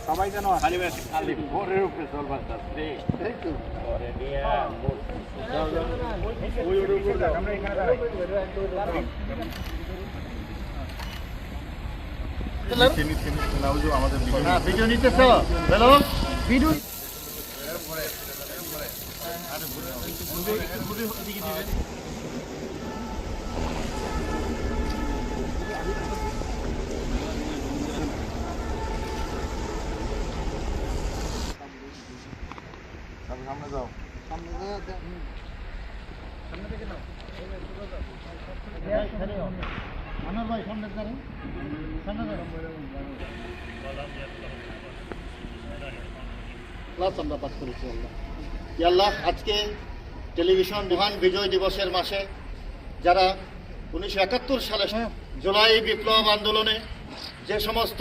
সবাই যেন খালি ভোরের উপরে চলবার চাচ্ছে আমরা এখানে দাঁড়াই। ভিডিও নিতেছ হ্যালো ভিডিও সামনে যাও, আনার ভাই সামনে দাঁড়ান আমরা পাঠ করেছি আল্লাহ আজকে টেলিভিশন মহান বিজয় দিবসের মাসে যারা 1971 সালে জুলাই বিপ্লব আন্দোলনে যে সমস্ত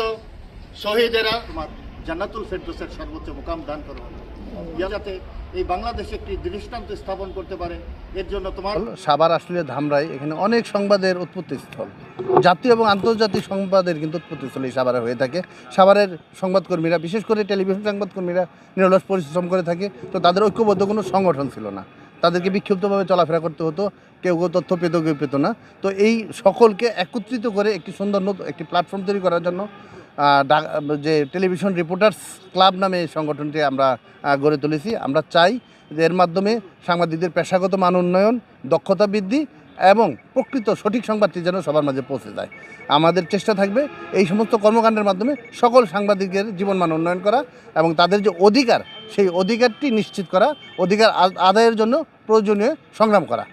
শহীদেরা তোমার জান্নাতুল ফেরদৌসের সর্বোচ্চ মুকাম দান করো যাতে এই বাংলাদেশে একটি দৃষ্টান্ত স্থাপন করতে পারে এর জন্য তোমার সাভার আসলে ধামরাই এখানে অনেক সংবাদের উৎপত্তিস্থল, জাতীয় এবং আন্তর্জাতিক সংবাদের কিন্তু উৎপত্তিস্থল এই সাভারে হয়ে থাকে। সাভারের সংবাদকর্মীরা বিশেষ করে টেলিভিশন সংবাদকর্মীরা নিরলস পরিশ্রম করে থাকে, তো তাদের ঐক্যবদ্ধ কোনো সংগঠন ছিল না, তাদেরকে বিক্ষিপ্তভাবে চলাফেরা করতে হতো, কেউ তথ্য পেত কেউ পেত না। তো এই সকলকে একত্রিত করে একটি সুন্দর একটি প্ল্যাটফর্ম তৈরি করার জন্য যে টেলিভিশন রিপোর্টার্স ক্লাব নামে এই সংগঠনটি আমরা গড়ে তুলেছি। আমরা চাই যে এর মাধ্যমে সাংবাদিকদের পেশাগত মান উন্নয়ন, দক্ষতা বৃদ্ধি এবং প্রকৃত সঠিক সংবাদটি যেন সবার মাঝে পৌঁছে যায়। আমাদের চেষ্টা থাকবে এই সমস্ত কর্মকাণ্ডের মাধ্যমে সকল সাংবাদিকের জীবনমান উন্নয়ন করা এবং তাদের যে অধিকার সেই অধিকারটি নিশ্চিত করা, অধিকার আদায়ের জন্য প্রয়োজনীয় সংগ্রাম করা।